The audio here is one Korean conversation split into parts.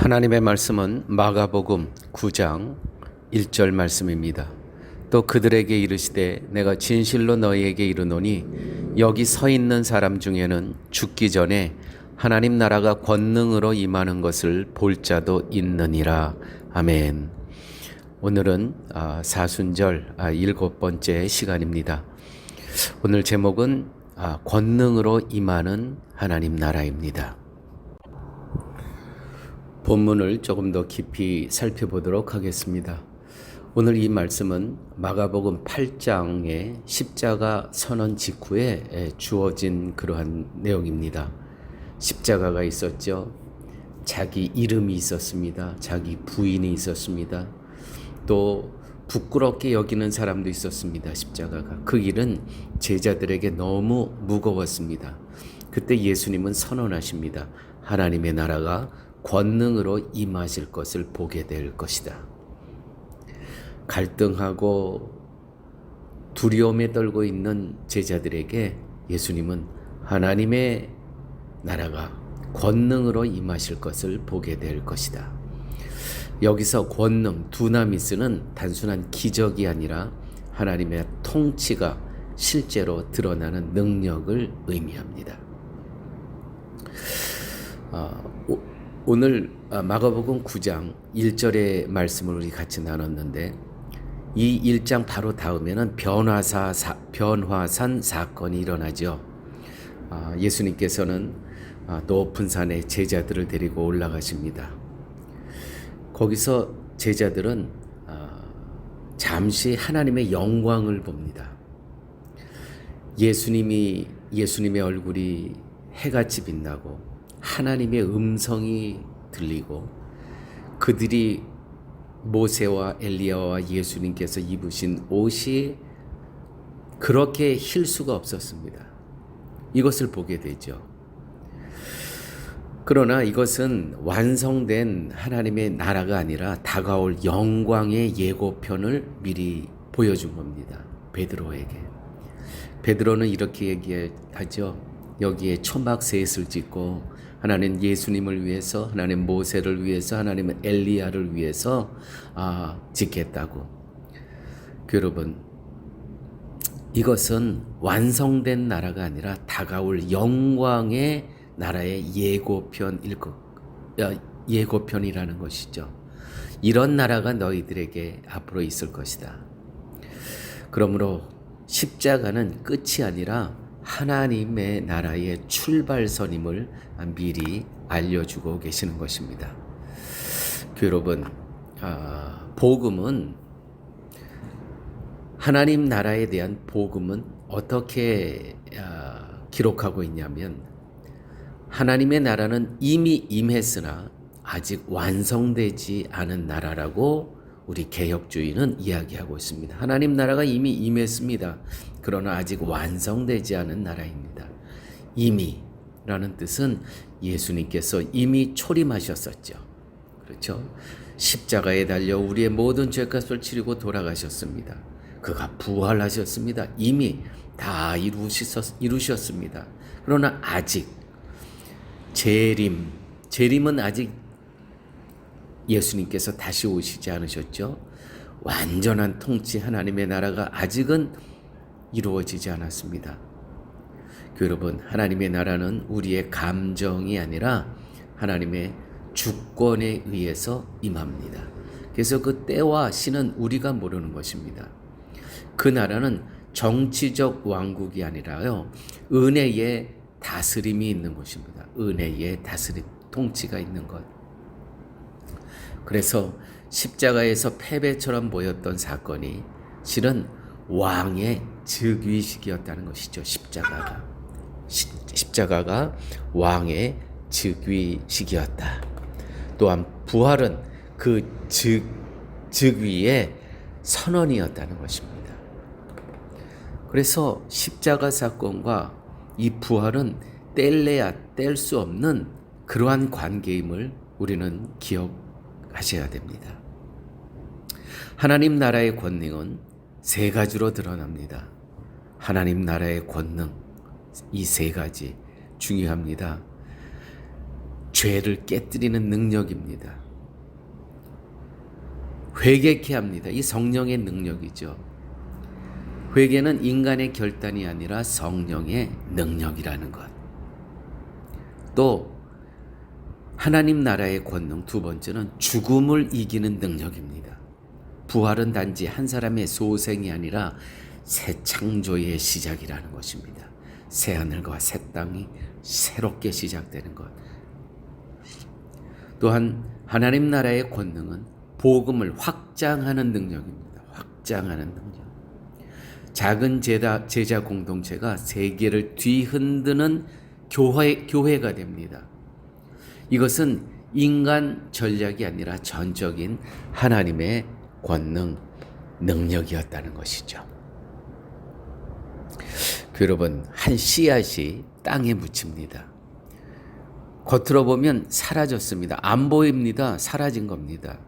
하나님의 말씀은 마가복음 9장 1절 말씀입니다. 또 그들에게 이르시되 내가 진실로 너희에게 이르노니 여기 서 있는 사람 중에는 죽기 전에 하나님 나라가 권능으로 임하는 것을 볼 자도 있느니라. 아멘. 오늘은 사순절 7번째 시간입니다. 오늘 제목은 권능으로 임하는 하나님 나라입니다. 본문을 조금 더 깊이 살펴보도록 하겠습니다. 오늘 이 말씀은 마가복음 8장의 십자가 선언 직후에 주어진 그러한 내용입니다. 십자가가 있었죠. 자기 이름이 있었습니다. 자기 부인이 있었습니다. 또 부끄럽게 여기는 사람도 있었습니다. 십자가가. 그 일은 제자들에게 너무 무거웠습니다. 그때 예수님은 선언하십니다. 하나님의 나라가 권능으로 임하실 것을 보게 될 것이다. 갈등하고 두려움에 떨고 있는 제자들에게 예수님은 하나님의 나라가 권능으로 임하실 것을 보게 될 것이다. 여기서 권능, 두나미스는 단순한 기적이 아니라 하나님의 통치가 실제로 드러나는 능력을 의미합니다. 오늘 마가복음 9장 1절의 말씀을 우리 같이 나눴는데 이 1장 바로 다음에는 변화산 사건이 일어나죠. 예수님께서는 높은 산에 제자들을 데리고 올라가십니다. 거기서 제자들은 잠시 하나님의 영광을 봅니다. 예수님의 얼굴이 해같이 빛나고 하나님의 음성이 들리고 그들이 모세와 엘리야와 예수님께서 입으신 옷이 그렇게 힐 수가 없었습니다. 이것을 보게 되죠. 그러나 이것은 완성된 하나님의 나라가 아니라 다가올 영광의 예고편을 미리 보여준 겁니다. 베드로에게. 베드로는 이렇게 얘기하죠. 여기에 초막셋을 짓고 하나님 예수님을 위해서, 하나님 모세를 위해서, 하나님 엘리야를 위해서 짓겠다고. 여러분, 이것은 완성된 나라가 아니라 다가올 영광의 나라의 예고편이라는 것이죠. 이런 나라가 너희들에게 앞으로 있을 것이다. 그러므로 십자가는 끝이 아니라 하나님의 나라의 출발선임을 미리 알려주고 계시는 것입니다. 여러분, 복음은 하나님 나라에 대한 복음은 어떻게 기록하고 있냐면 하나님의 나라는 이미 임했으나 아직 완성되지 않은 나라라고 우리 개혁주의는 이야기하고 있습니다. 하나님 나라가 이미 임했습니다. 그러나 아직 완성되지 않은 나라입니다. 이미라는 뜻은 예수님께서 이미 초림하셨었죠. 그렇죠? 십자가에 달려 우리의 모든 죄값을 치르고 돌아가셨습니다. 그가 부활하셨습니다. 이미 다 이루셨습니다. 그러나 아직 재림은 아직 예수님께서 다시 오시지 않으셨죠. 완전한 통치 하나님의 나라가 아직은 이루어지지 않았습니다. 여러분, 하나님의 나라는 우리의 감정이 아니라 하나님의 주권에 의해서 임합니다. 그래서 그 때와 시는 우리가 모르는 것입니다. 그 나라는 정치적 왕국이 아니라요, 은혜의 다스림이 있는 것입니다. 은혜의 다스림, 통치가 있는 것. 그래서 십자가에서 패배처럼 보였던 사건이 실은 왕의 즉위식이었다는 것이죠. 십자가가 왕의 즉위식이었다. 또한 부활은 그 즉위의 선언이었다는 것입니다. 그래서 십자가 사건과 이 부활은 뗄래야 뗄 수 없는 그러한 관계임을 우리는 기억하셔야 됩니다. 하나님 나라의 권능은 세 가지로 드러납니다. 하나님 나라의 권능, 이 세 가지 중요합니다. 죄를 깨뜨리는 능력입니다. 회개케 합니다. 이 성령의 능력이죠. 회개는 인간의 결단이 아니라 성령의 능력이라는 것. 또 하나님 나라의 권능 두 번째는 죽음을 이기는 능력입니다. 부활은 단지 한 사람의 소생이 아니라 새 창조의 시작이라는 것입니다. 새 하늘과 새 땅이 새롭게 시작되는 것. 또한 하나님 나라의 권능은 복음을 확장하는 능력입니다. 확장하는 능력. 작은 제자 공동체가 세계를 뒤흔드는 교회가 됩니다. 이것은 인간 전략이 아니라 전적인 하나님의 권능, 능력이었다는 것이죠. 여러분, 한 씨앗이 땅에 묻힙니다. 겉으로 보면 사라졌습니다. 안 보입니다. 사라진 겁니다.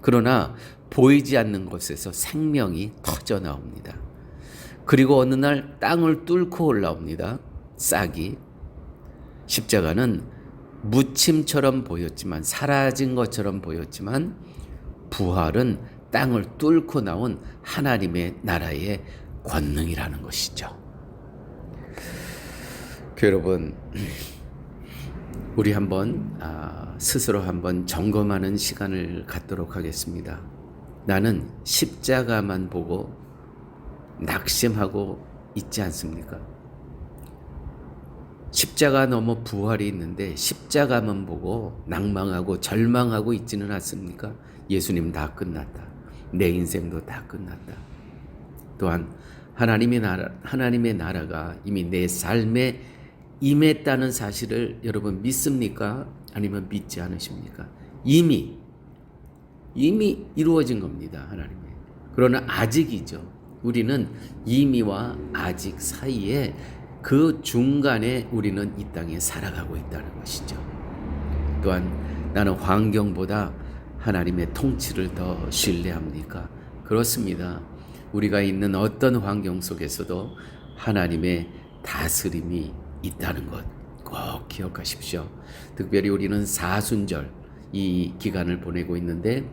그러나 보이지 않는 곳에서 생명이 터져 나옵니다. 그리고 어느 날 땅을 뚫고 올라옵니다. 싹이. 십자가는 묻힘처럼 보였지만, 사라진 것처럼 보였지만, 부활은 땅을 뚫고 나온 하나님의 나라의 권능이라는 것이죠. 여러분, 우리 한번 스스로 한번 점검하는 시간을 갖도록 하겠습니다. 나는 십자가만 보고 낙심하고 있지 않습니까? 십자가 넘어 부활이 있는데 십자가만 보고 낭망하고 절망하고 있지는 않습니까? 예수님 다 끝났다. 내 인생도 다 끝났다. 또한 하나님의 나라가 이미 내 삶에 임했다는 사실을 여러분 믿습니까? 아니면 믿지 않으십니까? 이미 이루어진 겁니다. 하나님의. 그러나 아직이죠. 우리는 이미와 아직 사이에 그 중간에 우리는 이 땅에 살아가고 있다는 것이죠. 또한 나는 환경보다 하나님의 통치를 더 신뢰합니까? 그렇습니다. 우리가 있는 어떤 환경 속에서도 하나님의 다스림이 있다는 것 꼭 기억하십시오. 특별히 우리는 사순절 이 기간을 보내고 있는데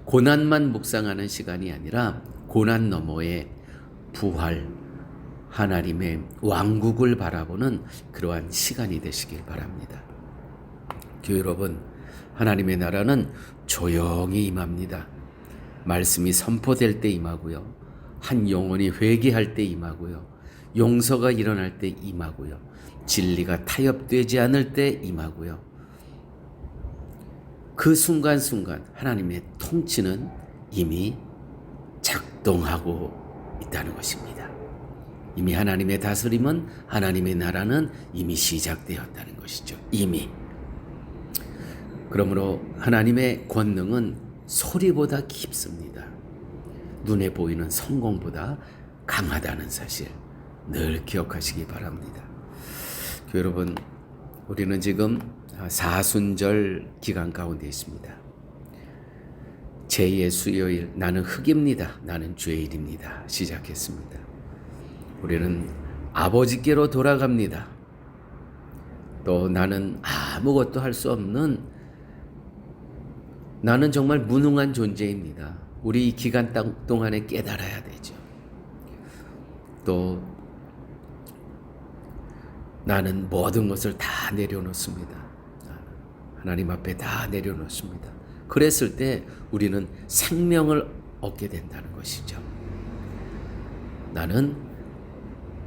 고난만 묵상하는 시간이 아니라 고난 너머의 부활, 하나님의 왕국을 바라보는 그러한 시간이 되시길 바랍니다. 교회 여러분, 하나님의 나라는 조용히 임합니다. 말씀이 선포될 때 임하고요. 한 영혼이 회개할 때 임하고요. 용서가 일어날 때 임하고요. 진리가 타협되지 않을 때 임하고요. 그 순간순간 하나님의 통치는 이미 작동하고 있다는 것입니다. 이미 하나님의 다스림은, 하나님의 나라는 이미 시작되었다는 것이죠. 이미. 그러므로 하나님의 권능은 소리보다 깊습니다. 눈에 보이는 성공보다 강하다는 사실 늘 기억하시기 바랍니다. 여러분, 우리는 지금 사순절 기간 가운데 있습니다. 제2의 수요일, 나는 흙입니다. 나는 죄인입니다. 시작했습니다. 우리는 아버지께로 돌아갑니다. 또 나는 아무것도 할 수 없는, 나는 정말 무능한 존재입니다. 우리 이 기간 동안에 깨달아야 되죠. 또 나는 모든 것을 다 내려놓습니다. 하나님 앞에 다 내려놓습니다. 그랬을 때 우리는 생명을 얻게 된다는 것이죠. 나는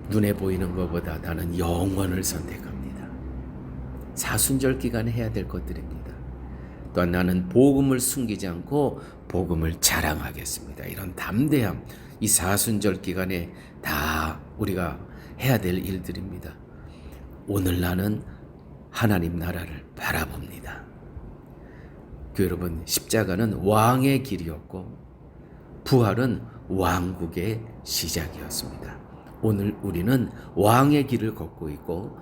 눈에 보이는 것보다 나는 영원을 선택합니다. 사순절 기간에 해야 될 것들입니다. 또한 나는 복음을 숨기지 않고 복음을 자랑하겠습니다. 이런 담대함, 이 사순절 기간에 다 우리가 해야 될 일들입니다. 오늘 나는 하나님 나라를 바라봅니다. 여러분, 십자가는 왕의 길이었고 부활은 왕국의 시작이었습니다. 오늘 우리는 왕의 길을 걷고 있고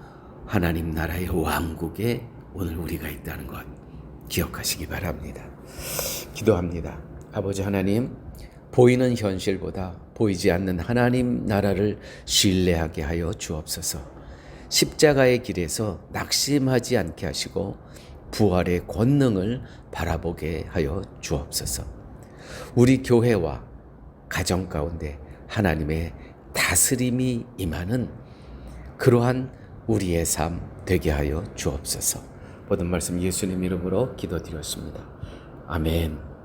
하나님 나라의 왕국에 오늘 우리가 있다는 것 기억하시기 바랍니다. 기도합니다. 아버지 하나님, 보이는 현실보다 보이지 않는 하나님 나라를 신뢰하게 하여 주옵소서. 십자가의 길에서 낙심하지 않게 하시고 부활의 권능을 바라보게 하여 주옵소서. 우리 교회와 가정 가운데 하나님의 다스림이 임하는 그러한 우리의 삶 되게 하여 주옵소서. 모든 말씀 예수님 이름으로 기도드렸습니다. 아멘.